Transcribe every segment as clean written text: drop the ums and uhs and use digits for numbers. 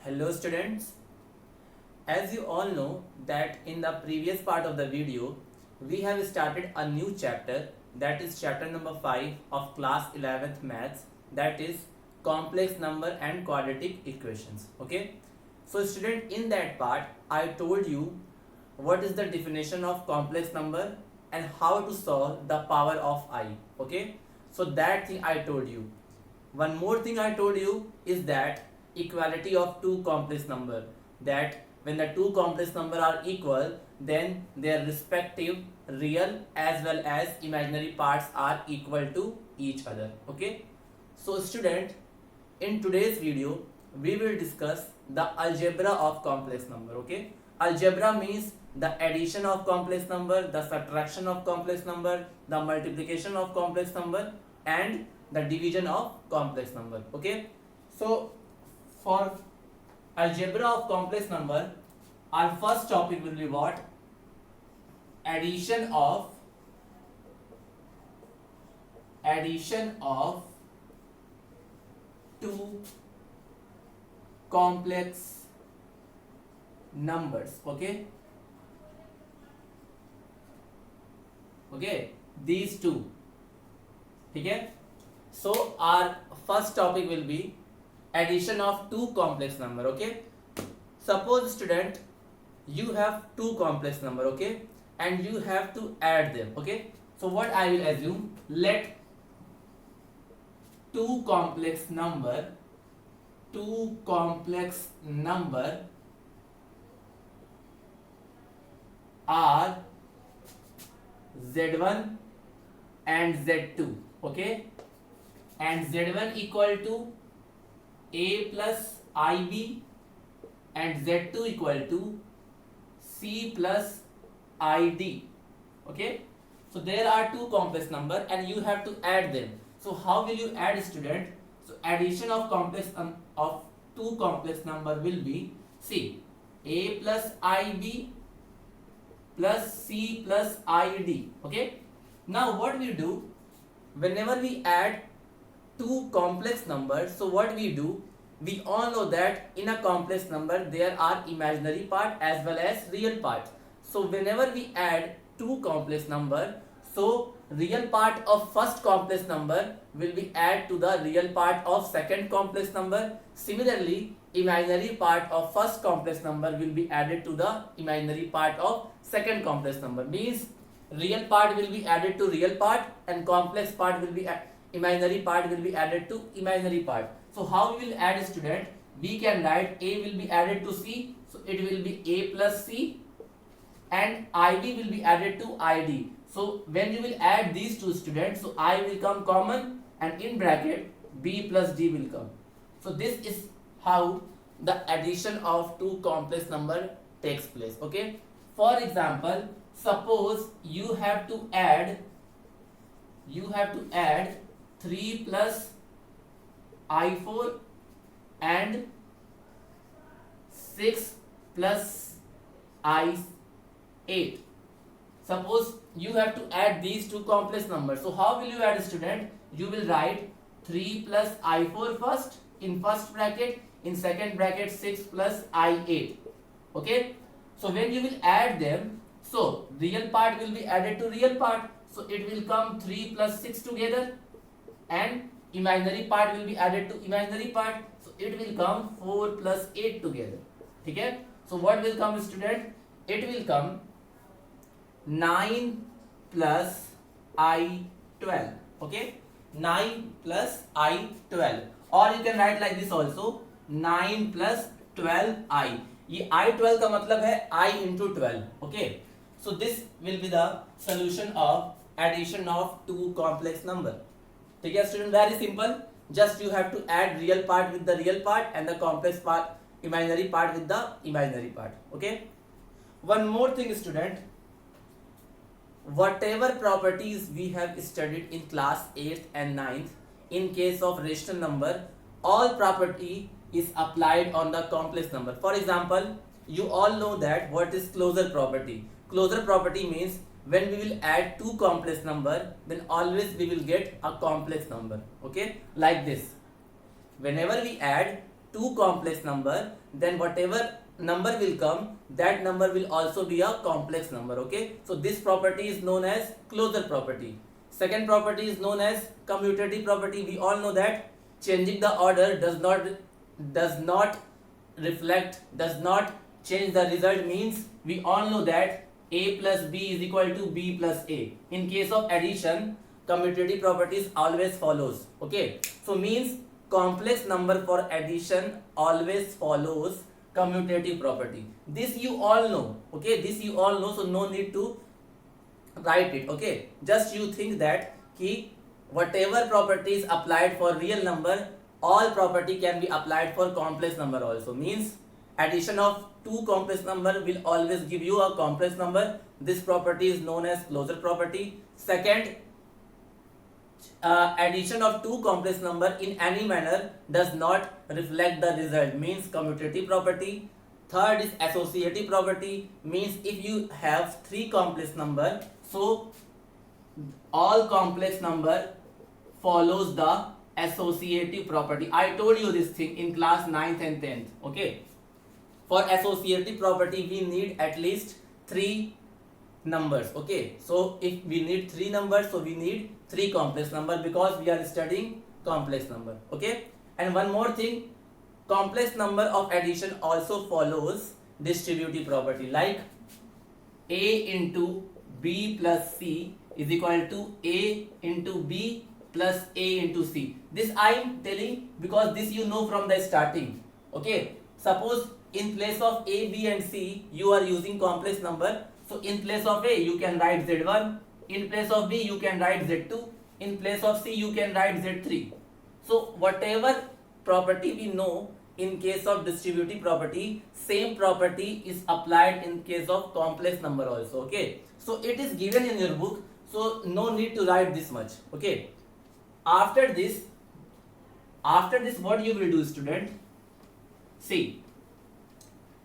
Hello students, as you all know that in the previous part of the video we have started a new chapter, that is chapter number 5 of class 11th maths, that is complex number and quadratic equations. Okay, so student, in that part I told you what is the definition of complex number and how to solve the power of I. Okay, so that thing I told you. One more thing I told you is that equality of two complex number, that when the two complex number are equal, then their respective real as well as imaginary parts are equal to each other. Okay, so student, in today's video we will discuss the algebra of complex number. Okay, algebra means the addition of complex number, the subtraction of complex number, the multiplication of complex number, and the division of complex number. Okay, so for algebra of complex number, our first topic will be what? Addition of two complex numbers. Okay, these two. Okay, so our first topic will be addition of two complex number. Okay, suppose student, you have two complex number, okay, and you have to add them. Okay, so what I will assume, let two complex number are z1 and z2. Okay, and z1 equal to a plus ib and z2 equal to c plus id. Okay, so there are two complex number and you have to add them. So how will you add, student? So addition of complex of two complex number will be, see, a plus ib plus c plus id. Okay, now what we do, whenever we add two complex numbers, so what we do, we all know that in a complex number there are imaginary part as well as real part. So whenever we add two complex number, so real part of first complex number will be add to the real part of second complex number. Similarly, imaginary part of first complex number will be added to the imaginary part of second complex number. Means real part will be added to real part and complex part will be imaginary part will be added to imaginary part. So how we will add, student? We can write a will be added to c, so it will be a plus c, and ib will be added to id. So when you will add these two, students, so I will come common and in bracket b plus d will come. So this is how the addition of two complex number takes place. Okay, for example, suppose you have to add 3 plus i4 and 6 plus i8. Suppose you have to add these two complex numbers. So how will you add, student? You will write 3 plus i4 first in first bracket, in second bracket 6 plus i8. Okay, so when you will add them, so real part will be added to real part, so it will come 3 plus 6 together, and imaginary part will be added to imaginary part, so it will come 4 plus 8 together. Okay, so what will come, student? It will come 9 plus i12. Okay, 9 plus i12, or you can write like this also, 9 plus 12i. ये i12 का मतलब है I into 12. Okay, so this will be the solution of addition of two complex number. ठीक है student, very simple. Just you have to add real part with the real part and the complex part, imaginary part with the imaginary part. Okay, one more thing, student. Whatever properties we have studied in class 8th and 9th, in case of rational number, all property is applied on the complex number. For example, you all know that what is closure property. Closure property means when we will add two complex number, then always we will get a complex number. Okay, like this. Whenever we add two complex number, then whatever number will come, that number will also be a complex number. Okay, so this property is known as closure property. Second property is known as commutative property. We all know that changing the order does not reflect, does not change the result, means we all know that a plus b is equal to b plus a. In case of addition, commutative properties always follows. Okay, so means complex number for addition always follows commutative property. This you all know. Okay, this you all know, so no need to write it. Okay, just you think that ki whatever property is applied for real number, all property can be applied for complex number also. Means addition of two complex number will always give you a complex number. This property is known as closure property. Second, addition of two complex number in any manner does not reflect the result, means commutative property. Third is associative property, means if you have three complex number, so all complex number follows the associative property. I told you this thing in class 9th and 10th. Okay, for associative property we need at least three numbers. Okay, so if we need three numbers, so we need three complex number, because we are studying complex number. Okay, and one more thing, complex number of addition also follows distributive property, like a into b plus c is equal to a into b plus a into c. This I am telling because this you know from the starting. Okay, suppose in place of a, b and c you are using complex number, so in place of a you can write z1, in place of b you can write z2, in place of c you can write z3. So whatever property we know in case of distributive property, same property is applied in case of complex number also. Okay, so it is given in your book, so no need to write this much. Okay, after this what you will do, student? See,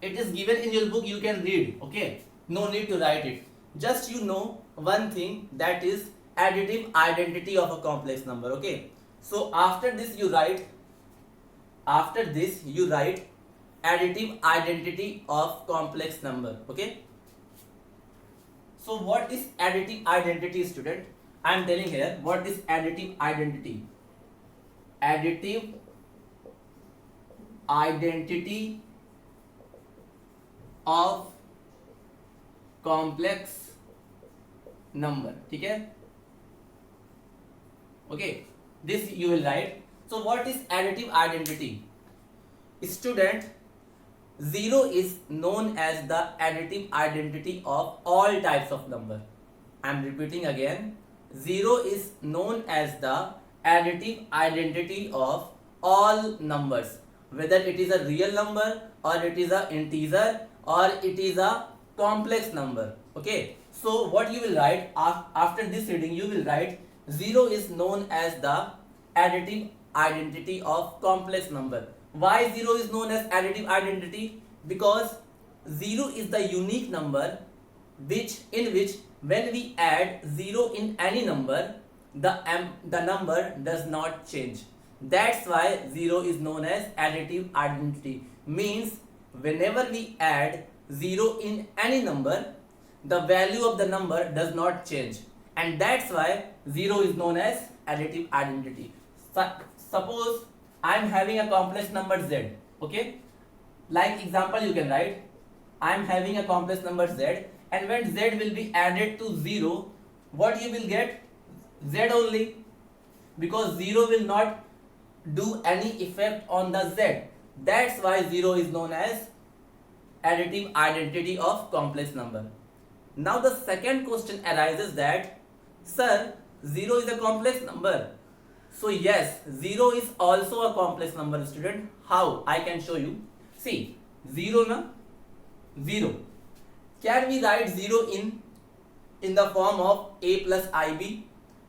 it is given in your book, you can read. Okay, no need to write it. Just you know one thing, that is additive identity of a complex number. Okay, so after this you write additive identity of complex number. Okay, so what is additive identity, student? I am telling here what is additive identity. Additive identity of complex number. ठीक है? Okay, this you will write. So what is additive identity? Student, 0 is known as the additive identity of all types of number. I am repeating again. 0 is known as the additive identity of all numbers, whether it is a real number or it is a integer or it is a complex number. Okay, so what you will write after this reading, you will write 0 is known as the additive identity of complex number. Why 0 is known as additive identity? Because 0 is the unique number in which when we add 0 in any number, the number does not change. That's why 0 is known as additive identity. Means whenever we add 0 in any number, the value of the number does not change, and that's why 0 is known as additive identity. Suppose I am having a complex number z. Okay, like example you can write, I am having a complex number z, and when z will be added to 0, what you will get? Z only, because 0 will not do any effect on the z. That's why 0 is known as additive identity of complex number. Now the second question arises that, sir, 0 is a complex number. So yes, 0 is also a complex number, student. How? I can show you. See, 0 na? 0. Can we write 0 in the form of a plus ib?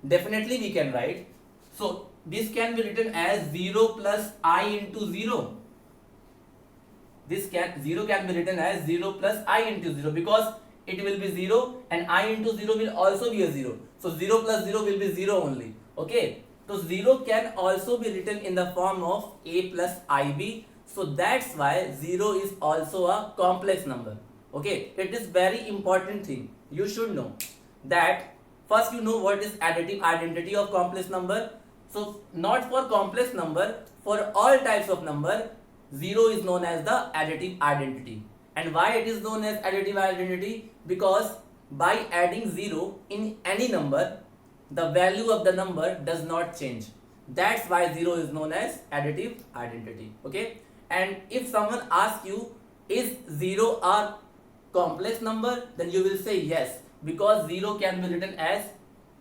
Definitely we can write. So this can be written as 0 plus I into 0. 0 can be written as 0 plus I into 0, because it will be 0 and I into 0 will also be a 0. So 0 plus 0 will be 0 only. Okay. So 0 can also be written in the form of a plus ib. So that's why 0 is also a complex number. Okay, it is very important thing. You should know that first you know what is additive identity of complex number. So not for complex number, for all types of number, 0 is known as the additive identity. And why it is known as additive identity? Because by adding 0 in any number, the value of the number does not change. That's why 0 is known as additive identity. Okay, and if someone asks you, is 0 a complex number, then you will say yes, because 0 can be written as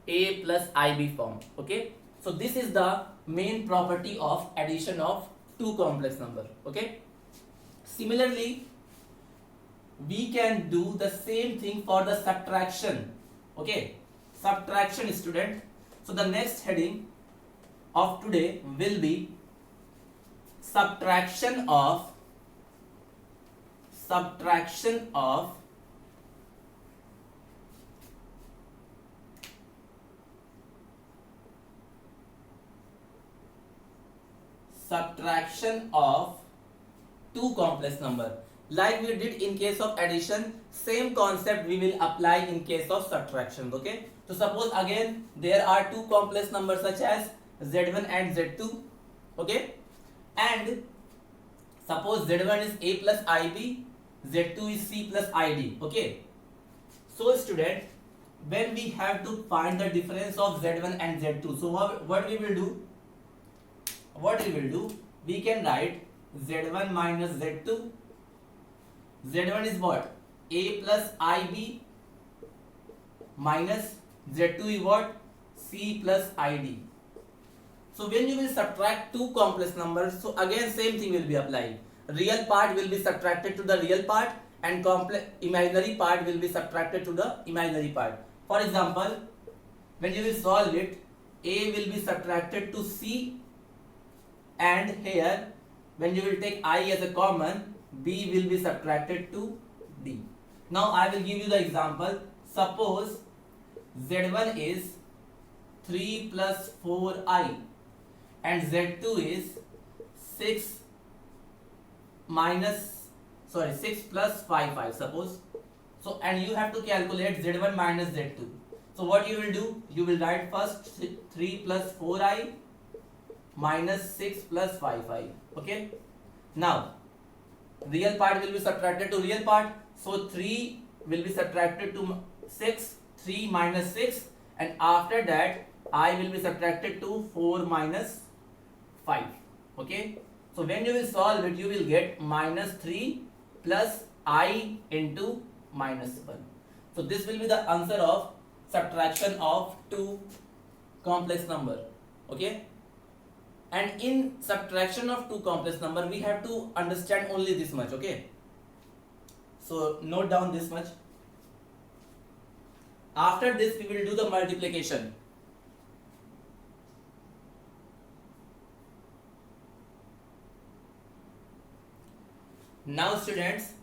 a plus ib form. Okay, so this is the main property of addition of two complex number. Okay, similarly we can do the same thing for the subtraction. Okay, subtraction, student. So the next heading of today will be subtraction of subtraction of two complex number. Like we did in case of addition, same concept we will apply in case of subtraction. Okay, so suppose again there are two complex numbers such as z1 and z2. Okay, and suppose z1 is a plus ib, z2 is c plus id. Okay, so student, when we have to find the difference of z1 and z2, so what we will do? We can write z1 minus z2. z1 is what? A plus ib minus z2 is what? C plus id. So when you will subtract two complex numbers, so again same thing will be applied. Real part will be subtracted to the real part, and imaginary part will be subtracted to the imaginary part. For example, when you will solve it, a will be subtracted to c, and here when you will take I as a common, b will be subtracted to d. Now I will give you the example. Suppose z1 is 3 plus 4i and z2 is 6 plus 5i, suppose. So and you have to calculate z1 minus z2. So what you will do? You will write first 3 plus 4i minus 6 plus 5i. Okay, now real part will be subtracted to real part, so 3 will be subtracted to 6, 3 minus 6, and after that I will be subtracted to 4 minus 5. Okay, so when you will solve it, you will get minus 3 plus I into minus 1. So this will be the answer of subtraction of two complex number. Okay, and in subtraction of two complex number we have to understand only this much. Okay, so note down this much. After this we will do the multiplication. Now students,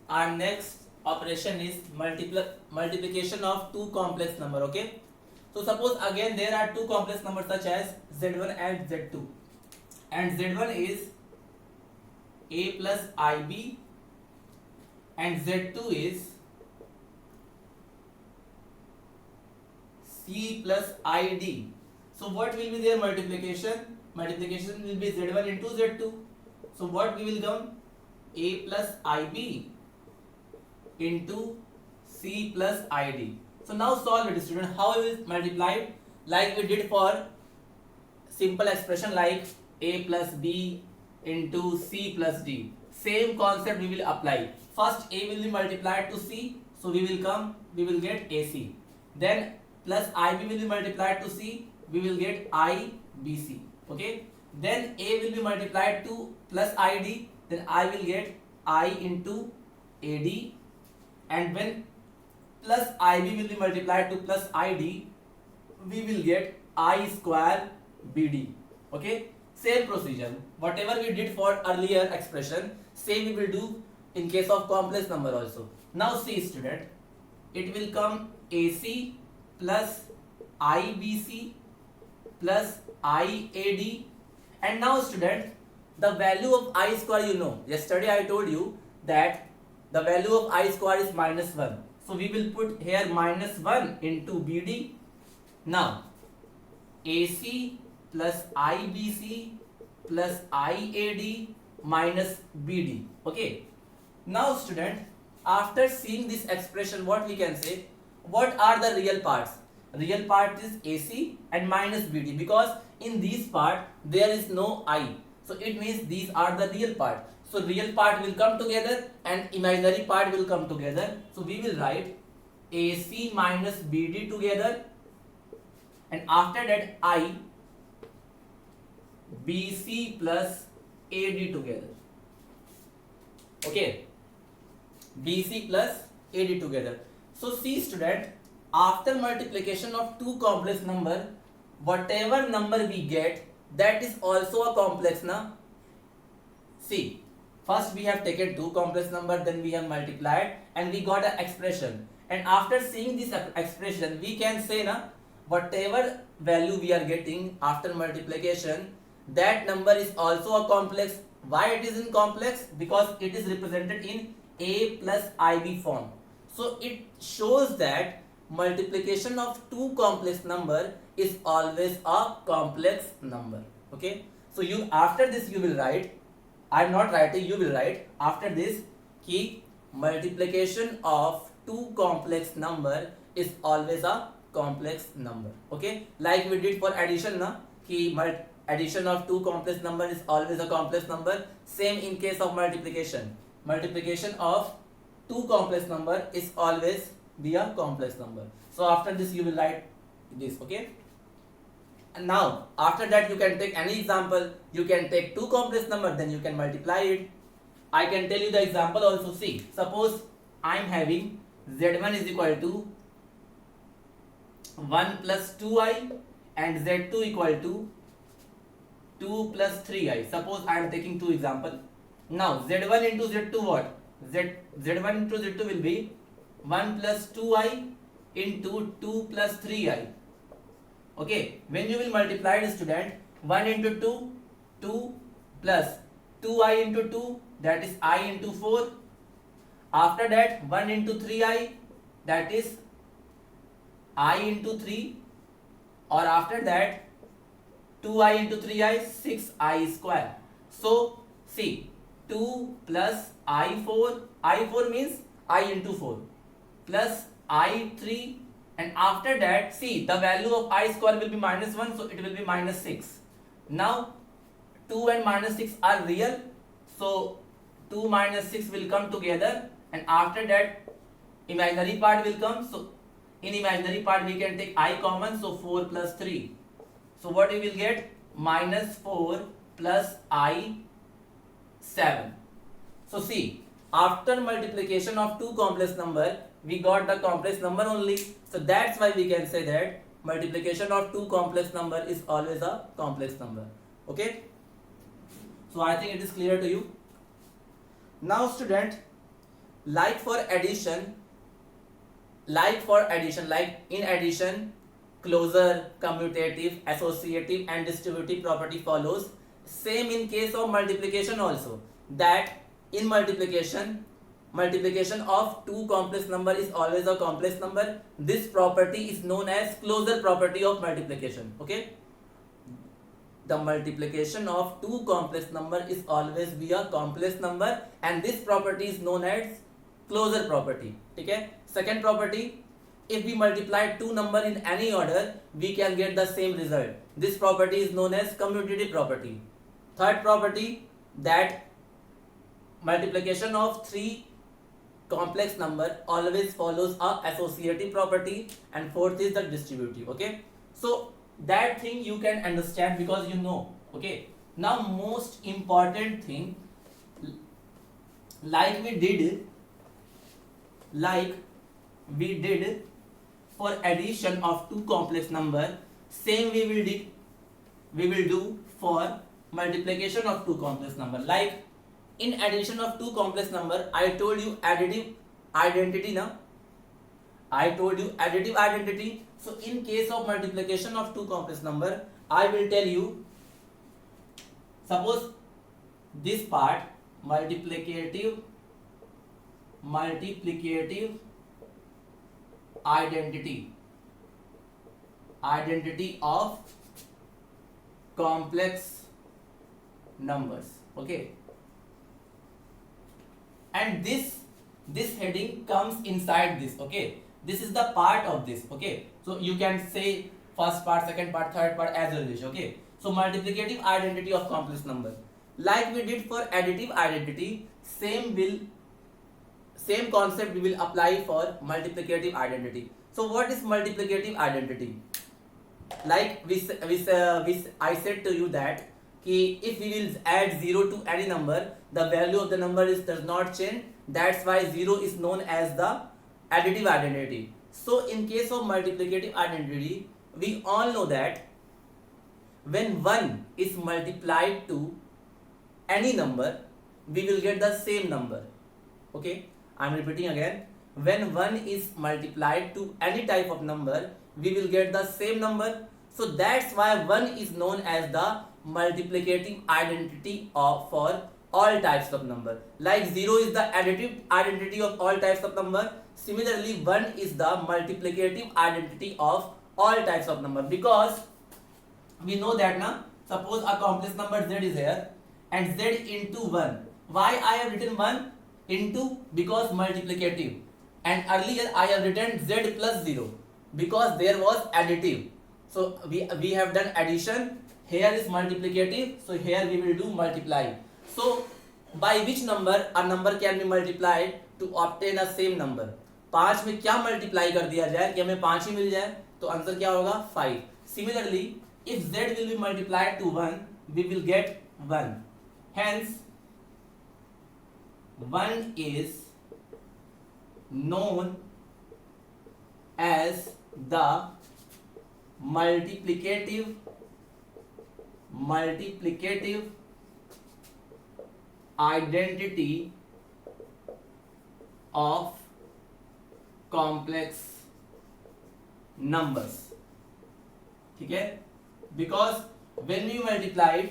our next operation is multiplication of two complex number. Okay, so suppose again there are two complex numbers such as z1 and z2, and z1 is a plus ib and z2 is c plus id. So what will be their multiplication? Multiplication will be z1 into z2. So what we will come? A plus ib into c plus id. So now solve it, student. How we will multiply it? Like we did for simple expression like a plus b into c plus d. Same concept we will apply. First a will be multiplied to c, so we will get ac. Then plus ib will be multiplied to c, we will get ibc. Okay. Then a will be multiplied to plus id, then I will get I into AD, and when plus IB will be multiplied to plus ID, we will get I square BD. Okay, same procedure. Whatever we did for earlier expression, same we will do in case of complex number also. Now see student, it will come AC plus IBC plus IAD, and now student, the value of I square, you know, yesterday I told you that the value of I square is -1. So we will put here -1 into BD. Now AC plus IBC plus IAD minus BD. Okay. Now student, after seeing this expression, what we can say? What are the real parts? Real part is AC and minus BD, because in this part there is no I. So it means these are the real part. So real part will come together and imaginary part will come together. So we will write AC minus BD together, and after that I BC plus AD together. Okay, BC plus AD together. So see student, after multiplication of two complex number, whatever number we get, that is also a complex na. See, first we have taken two complex number, then we have multiplied and we got an expression. And after seeing this expression, we can say na, whatever value we are getting after multiplication, that number is also a complex. Why it is in complex? Because it is represented in A plus IB form. So it shows that multiplication of two complex number is always a complex number. Okay. So you, after this you will write, I am not writing, you will write after this कि multiplication of two complex number is always a complex number. Okay. Like we did for addition na, कि addition of two complex number is always a complex number. Same in case of multiplication. Multiplication of two complex number is always be a complex number. So after this you will write this. Okay. And now after that you can take any example. You can take two complex number, then you can multiply it. I can tell you the example also. See, suppose I am having Z1 is equal to 1 plus 2i and Z2 equal to 2 plus 3i. Suppose I am taking two example. Now Z1 into Z2 what? Z1 into Z2 will be 1 plus 2i into 2 plus 3i. Okay, when you will multiply the student, 1 into 2, 2 plus 2i into 2, that is I into 4. After that 1 into 3i, that is I into 3, or after that 2i into 3i, 6i square. So see, 2 plus I4, I4 means I into 4, plus I3, and after that see the value of I square will be -1, so it will be -6. Now 2 and -6 are real, so 2 minus 6 will come together, and after that imaginary part will come. So in imaginary part we can take I common, so 4 plus 3. So what you will get? -4 plus I7. So see, after multiplication of two complex number, we got the complex number only. So that's why we can say that multiplication of two complex number is always a complex number. Okay. So I think it is clear to you. Now student, like for addition, like in addition, closure, commutative, associative and distributive property follows. Same in case of multiplication also, that in multiplication of two complex number is always a complex number. This property is known as closure property of multiplication. Okay, the multiplication of two complex number is always be a complex number, and this property is known as closure property. Okay. Second property, if we multiply two number in any order, we can get the same result. This property is known as commutative property. Third property, that multiplication of three complex number always follows a associative property, and fourth is the distributive. Okay, so that thing you can understand because you know. Okay, now most important thing, like we did for addition of two complex number, same we will do for multiplication of two complex number. Like in addition of two complex number, I told you additive identity now. I told you additive identity. So in case of multiplication of two complex number, I will tell you, suppose this part multiplicative identity of complex numbers. Okay, and this heading comes inside this. Okay, this is the part of this. Okay, so you can say first part, second part, third part as you wish. Okay, so multiplicative identity of complex number, like we did for additive identity, same concept we will apply for multiplicative identity. So what is multiplicative identity? Like I said to you that if we will add 0 to any number, the value of the number does not change. That's why 0 is known as the additive identity. So in case of multiplicative identity, we all know that when 1 is multiplied to any number, we will get the same number. Okay, I'm repeating again. When 1 is multiplied to any type of number, we will get the same number. So that's why 1 is known as the multiplicative identity for all types of number. Like 0 is the additive identity of all types of number. Similarly, 1 is the multiplicative identity of all types of number, because we know that now, suppose a complex number z is here and z into 1. Why I have written 1 into? Because multiplicative. And earlier I have written z plus 0 because there was additive. So we have done addition. Here is multiplicative. So here we will do multiply. So by which number a number can be multiplied to obtain a same number? 5 में क्या multiply कर दिया जाए कि हमें 5 ही मिल जाए? तो answer क्या होगा? 5. Similarly, if z will be multiplied to 1, we will get 1. Hence 1 is known as the multiplicative identity of complex numbers. ठीक है, because when we multiply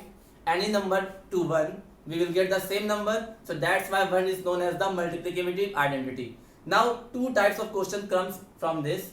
any number to 1, we will get the same number. So that's why 1 is known as the multiplicative identity. Now two types of question comes from this.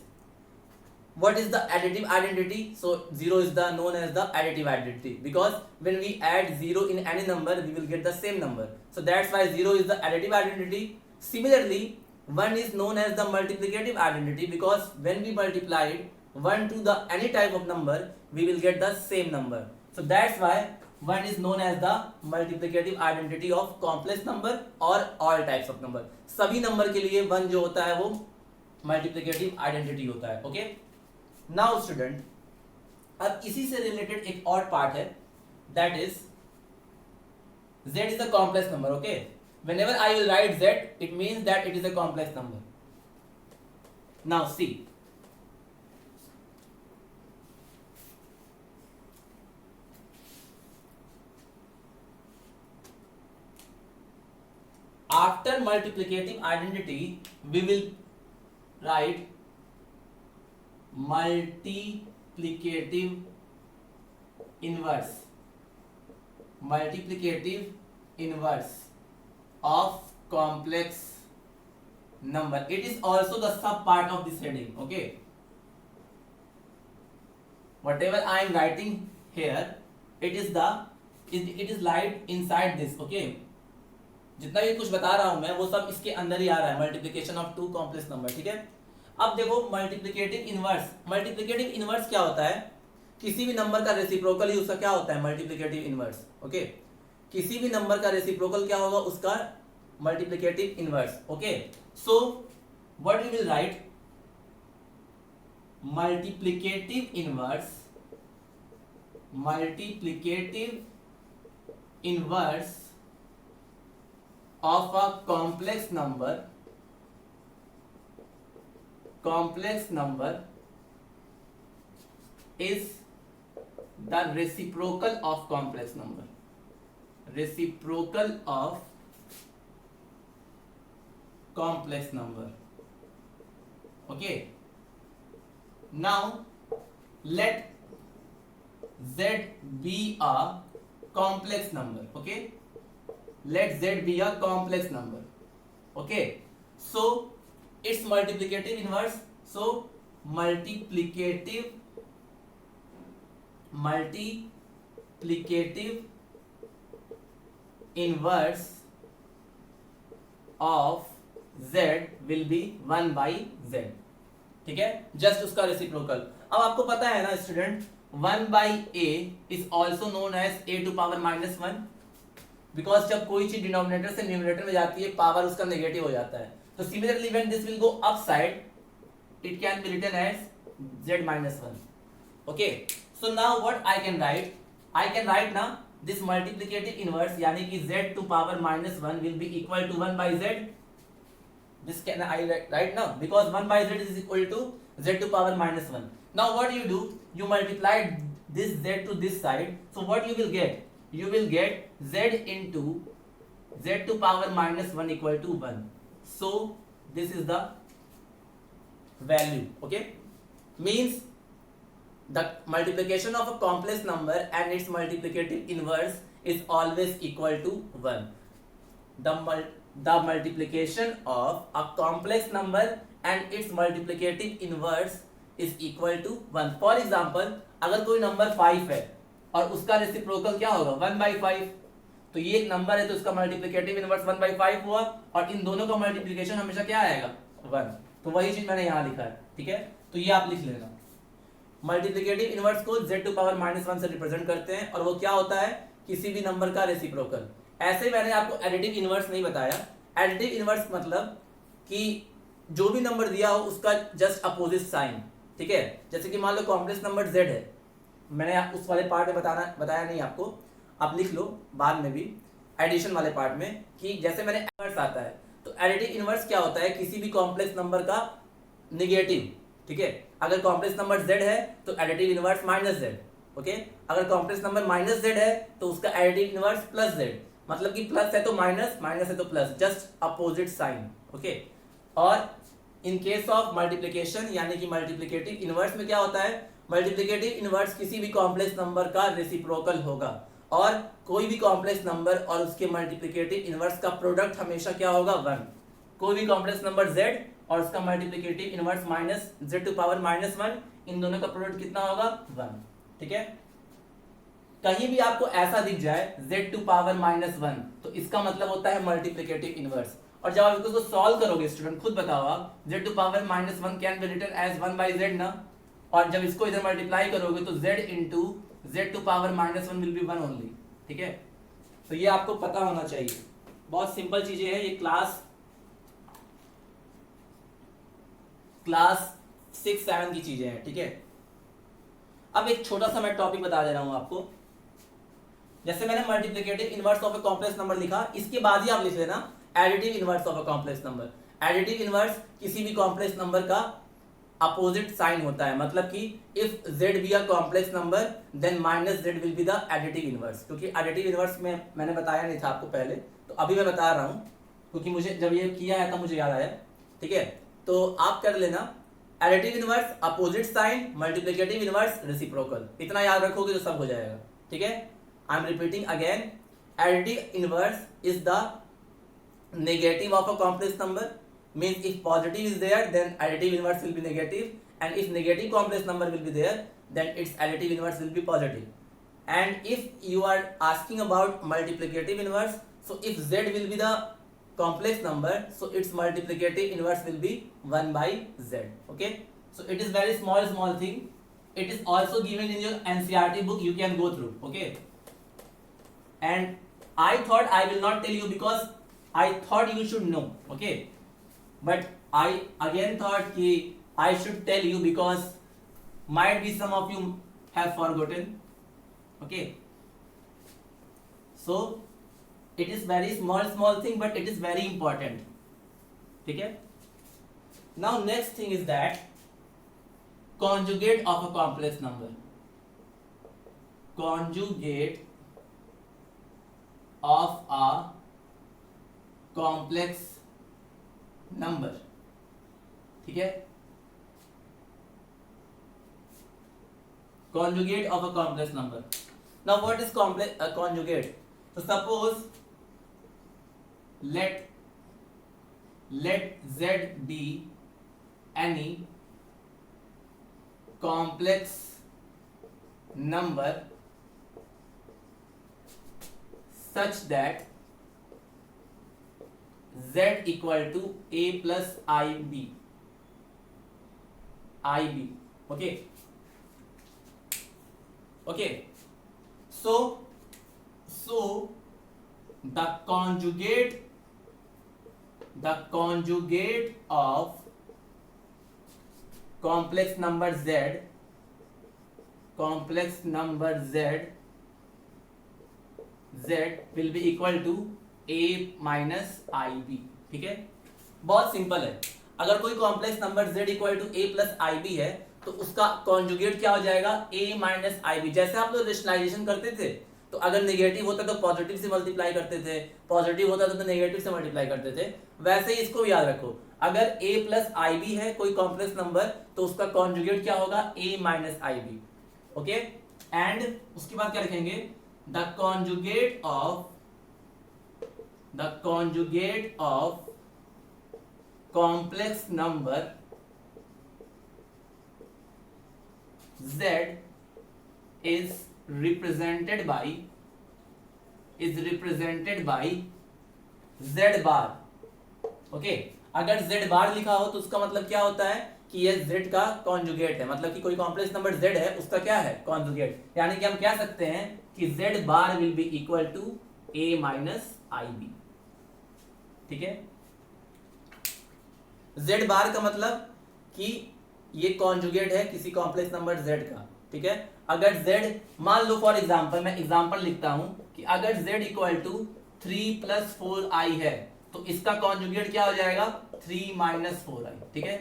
What is the additive identity? So 0 is the known as the additive identity, because when we add 0 in any number, we will get the same number. So that's why 0 is the additive identity. Similarly, 1 is known as the multiplicative identity, because when we multiplied 1 to the any type of number, we will get the same number. So that's why 1 is known as the multiplicative identity of complex number or all types of number. सभी number के लिए 1 जो होता है वो multiplicative identity होता है. Okay? Now student, अब इसी से रिलेटेड एक और पार्ट है, that is z is a complex number. Okay? Whenever I will write z, it means that it is a complex number. Now see, after multiplicative identity, we will write multiplicative inverse of complex number. It is also the sub part of this heading. Okay, whatever I am writing here, it is lied inside this. Okay, जितना भी कुछ बता रहा हूं मैं वो सब इसके अंदर ही आ रहा है, multiplication of two complex number. ठीक है, अब देखो मल्टीप्लिकेटिव इनवर्स क्या होता है? किसी भी नंबर का रेसिप्रोकल ही उसका क्या होता है? Multiplicative inverse. ओके, किसी भी नंबर का रेसिप्रोकल क्या होगा? उसका multiplicative inverse. Okay, so what we will write? Multiplicative inverse of a complex number is the reciprocal of complex number. Okay, now let z be a complex number. Okay, let z be a complex number. Okay, so its multiplicative inverse, so multiplicative inverse of z will be 1 by z. ठीक है, just उसका reciprocal. अब आपको पता है ना student, 1 by a is also known as a to power -1, because जब कोई चीज डिनोमिनेटर से न्यूमरेटर में जाती है पावर उसका नेगेटिव हो जाता है. तो similarly when this will go upside it can be written as z-1. Okay, so now what I can write ना दिस मल्टीप्लिकेटिव इनवर्स यानी कि z to power -1 will be equal to 1 by z. This can I write now, because 1 by z is equal to z to power -1. Now what you do, you multiply this z to this side, so what you will get? You will get z into z to power -1 equal to 1. So this is the value. Okay, means the multiplication of a complex number and its multiplicative inverse is always equal to 1. The multiplication of a complex number and its multiplicative inverse is equal to 1. For example, अगर कोई number 5 है और उसका reciprocal क्या होगा 1 by 5, तो ये एक नंबर है तो इसका मल्टीप्लिकेटिव इनवर्स 1 by 5 हुआ, और इन दोनों का मल्टीप्लिकेशन हमेशा क्या आएगा 1. तो वही चीज मैंने यहाँ लिखा है. ठीक है, तो ये आप लिख लेना. मल्टीप्लिकेटिव इनवर्स को z टू पावर -1 से रिप्रेजेंट करते हैं, और वो क्या होता है किसी भी नंबर का रेसिप्रोकल. ऐसे मैंने आपको एडिटिव इनवर्स नहीं बताया. एडिटिव इनवर्स मतलब कि जो भी नंबर दिया हो उसका जस्ट अपोजिट साइन. ठीक है, जैसे कि मान लो कॉम्प्लेक्स नंबर z है, मैंने उस वाले पार्ट में बताया नहीं आपको, आप लिख लो बाद में भी एडिशन वाले पार्ट में, कि जैसे मैंने इनवर्स आता है तो एडिटिव इनवर्स क्या होता है किसी भी कॉम्प्लेक्स नंबर का नेगेटिव. ठीक है, अगर कॉम्प्लेक्स नंबर z है तो एडिटिव इनवर्स -z. ओके, अगर कॉम्प्लेक्स नंबर -z है तो उसका एडिटिव इनवर्स +z. मतलब कि प्लस है तो माइनस, माइनस है तो plus, just opposite sign. Okay, और इन केस ऑफ मल्टीप्लिकेशन यानी कि मल्टीप्लिकेटिव इनवर्स में क्या होता है, मल्टीप्लिकेटिव इनवर्स किसी भी कॉम्प्लेक्स नंबर का रेसिप्रोकल होगा, और कोई भी कॉम्प्लेक्स नंबर और उसके मल्टीप्लिकेटिव इनवर्स का प्रोडक्ट हमेशा क्या होगा 1. कोई भी कॉम्प्लेक्स नंबर z और उसका multiplicative inverse minus z to power -1, इन दोनों का प्रोडक्ट कितना होगा 1. ठीक है, कहीं भी आपको ऐसा दिख जाए z टू पावर -1 तो इसका मतलब होता है मल्टीप्लिकेटिव इनवर्स. और जब आप इसको सॉल्व करोगे स्टूडेंट, खुद बताओ आप, z to power -1 can be written as 1 by z ना, और जब इसको इधर मल्टीप्लाई करोगे तो z into z to power -1 will be 1 only. ठीक है, तो ये आपको पता होना चाहिए. बहुत सिंपल चीजें हैं, ये क्लास 6-7 की चीजें हैं. ठीक है, अब एक छोटा सा मैं टॉपिक बता दे रहा हूं आपको. जैसे मैंने multiplicative inverse of a complex number लिखा, इसके बाद ही आप लिख लेना additive inverse of a complex number. Additive inverse किसी भी कॉम्प्लेक्स नंबर का अपोजिट साइन होता है, मतलब कि if z be a complex number then -z will be the additive inverse. क्योंकि एडिटिव इनवर्स में मैंने बताया नहीं था आपको पहले, तो अभी मैं बता रहा हूं क्योंकि मुझे जब ये किया है तब मुझे याद आया. ठीक है, तो आप कर लेना additive inverse opposite sign, multiplicative inverse reciprocal. इतना याद रखोगे तो सब हो जाएगा. ठीक है, I am repeating again, additive inverse is the negative of a complex number. Means if positive is there then additive inverse will be negative, and if negative complex number will be there then its additive inverse will be positive. And if you are asking about multiplicative inverse, so if z will be the complex number, so its multiplicative inverse will be 1 by z. Okay, so it is very small thing. It is also given in your NCERT book, you can go through. Okay, and I thought I will not tell you because I thought you should know. Okay, but I again thought कि I should tell you because might be some of you have forgotten. Okay, so it is very small thing but it is very important. ठीक है, now next thing is that conjugate of a complex number. Conjugate of a complex number. ठीक है, conjugate of a complex number. Now what is conjugate? So suppose let Z be any complex number such that Z equal to a plus ib. Okay, so the conjugate of complex number Z will be equal to a minus i b. ठीक है, बहुत simple है. अगर कोई complex number z equal to a plus i b है तो उसका conjugate क्या हो जाएगा, a माइनस आई बी. जैसे आप लोग रेशनलाइजेशन करते थे तो अगर नेगेटिव होता तो पॉजिटिव से मल्टीप्लाई करते थे, पॉजिटिव होता तो नेगेटिव से मल्टीप्लाई करते थे. वैसे ही इसको याद रखो, अगर a प्लस आई बी है कोई कॉम्प्लेक्स नंबर तो उसका कॉन्जुगेट क्या होगा, a minus i b. Okay, and उसके बाद क्या लिखेंगे, the conjugate of complex number Z is represented by Z bar. Okay, अगर Z बार लिखा हो तो उसका मतलब क्या होता है कि ये Z का कॉन्जुगेट है. मतलब कि कोई कॉम्प्लेक्स नंबर Z है उसका क्या है, कॉन्जुगेट. यानी कि हम कह सकते हैं कि Z bar will be equal to a minus i b. ठीक है, Z बार का मतलब कि ये कॉन्जुगेट है किसी कॉम्प्लेक्स नंबर Z का. ठीक है, अगर Z, मान लो फॉर एग्जांपल, मैं एग्जांपल लिखता हूं कि अगर Z equal to 3 plus 4i है तो इसका कॉन्जुगेट क्या हो जाएगा, 3 माइनस 4i. ठीक है,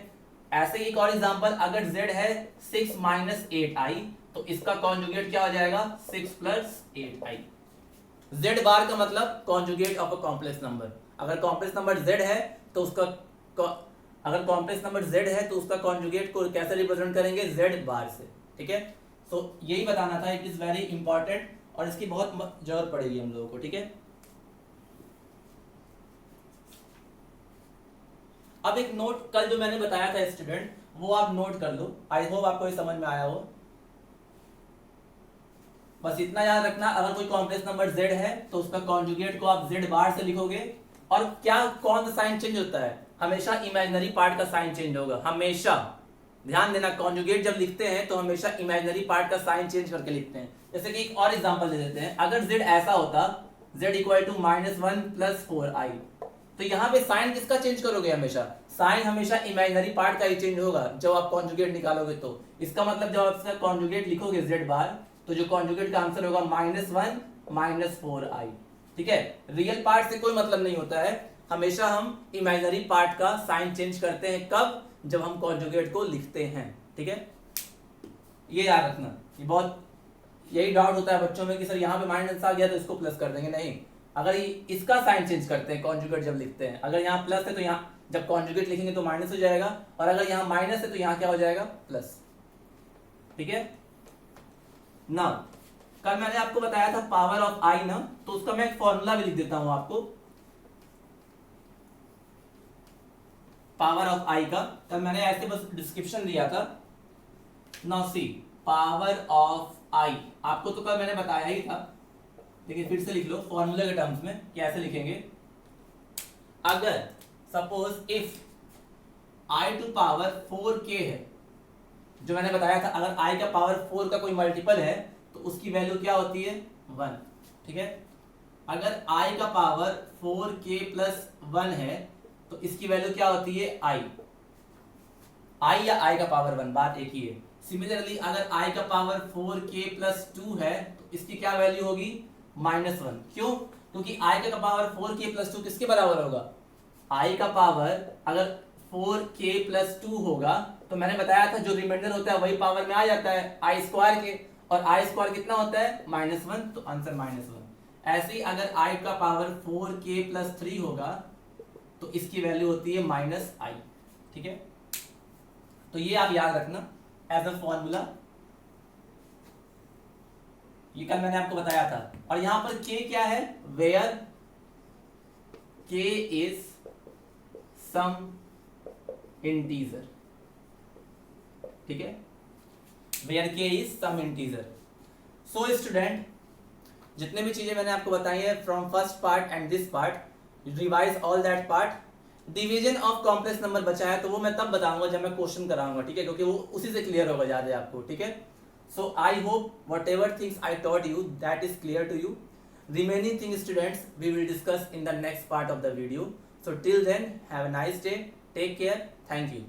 ऐसे ही एक और एग्जांपल, अगर Z है 6 माइनस 8i तो इसका कॉन्जुगेट क्या हो जाएगा, 6 प्लस 8i. Z बार का मतलब conjugate of a complex number. अगर कॉम्प्लेक्स नंबर Z है तो उसका कॉन्जुगेट को कैसे रिप्रेजेंट करेंगे, Z बार से. ठीक है, सो यही बताना था. इट इज वेरी इंपॉर्टेंट और इसकी बहुत जरूरत पड़ेगी हम लोगों को. ठीक है, अब एक नोट कल जो मैंने बताया था स्टूडेंट, वो आप नोट कर लो. आई होप आपको ये समझ में आया हो. बस इतना याद रखना, अगर कोई कॉम्प्लेक्स नंबर Z है तो उसका कॉन्जुगेट को आप Z बार से लिखोगे. और क्या, कौन सा साइन चेंज होता है, हमेशा इमेजिनरी पार्ट का साइन चेंज होगा. हमेशा ध्यान देना, कॉन्जुगेट जब लिखते हैं तो हमेशा इमेजिनरी पार्ट का साइन चेंज करके लिखते हैं. जैसे कि एक और एग्जांपल दे देते हैं, अगर Z ऐसा होता, Z equal to -1 plus 4i, तो यहाँ पे साइन किसका चेंज करोगे, हमेशा साइन हमेशा इमेजिनरी पार्ट का ही चेंज होगा जब आप कॉन्जुगेट निकालोगे. तो इसका मतलब जब आप इसका कॉन्जुगेट लिखोगे Z बार तो जो कॉन्जुगेट का आंसर होगा -1 माइनस 4i. ठीक है, रियल पार्ट से कोई मतलब नहीं होता है, हमेशा हम इमेजिनरी पार्ट का साइन चेंज करते हैं. कब, जब हम कॉन्जुगेट को लिखते हैं. ठीक है, ये याद रखना. ये बहुत, यही डाउट होता है बच्चों में कि सर यहाँ पे माइनस आ गया तो इसको प्लस कर देंगे. नहीं, अगर इसका साइन चेंज करते हैं कॉन्जुगेट जब लिखते हैं. अगर यहाँ प्लस है तो यहाँ जब कॉन्जुगेट लिखेंगे तो माइनस हो जाएगा, और अगर यहाँ माइनस है तो यहाँ क्या हो जाएगा, प्लस. ठीक है ना, कल मैंने आपको बताया था पावर ऑफ आई ना, तो उसका मैं एक फॉर्मूला भी लिख देता हूं आपको. पावर ऑफ आई का कल मैंने ऐसे बस डिस्क्रिप्शन दिया था. नाउ सी, पावर ऑफ आई आपको तो कल मैंने बताया ही था, लेकिन फिर से लिख लो फॉर्मूला के टर्म्स में. कैसे लिखेंगे, अगर suppose if i to power 4k है, जो मैंने बताया था, अगर i का पावर 4 का कोई मल्टीपल है तो उसकी वैल्यू क्या होती है, 1. ठीक है, अगर i का पावर 4k प्लस 1 है तो इसकी वैल्यू क्या होती है, i या i का पावर 1, बात एक ही है. सिमिलरली अगर i का पावर 4k प्लस 2 है तो इसकी क्या वैल्यू होगी, -1. क्यों, क्योंकि i का पावर 4k प्लस 2 किसके बराबर होगा, i का पावर अगर 4k प्लस 2 होगा तो मैंने बताया था जो रिमाइंडर होता है वही पावर में आ जाता है i स्क्वायर के, और i स्क्वायर कितना होता है, -1, तो आंसर -1. ऐसे ही अगर i का पावर 4k प्लस 3 होगा तो इसकी वैल्यू होती है -i. ठीक है, तो ये आप याद रखना एज अ फॉर्मूला. ये कल मैंने आपको बताया था. और यहां पर k क्या है, where k is some integer, ठीक है, where k is some integer. So student, जितने भी चीजें मैंने आपको बताई है from first part and this part, revise all that part. Division of complex number बचा है तो वो मैं तब बताऊंगा जब मैं क्वेश्चन कराऊंगा, ठीक है, क्योंकि वो उसी से क्लियर होगा ज्यादा आपको, ठीक है. So I hope whatever things I taught you that is clear to you. Remaining things students we will discuss in the next part of the video. So till then, have a nice day, take care, thank you.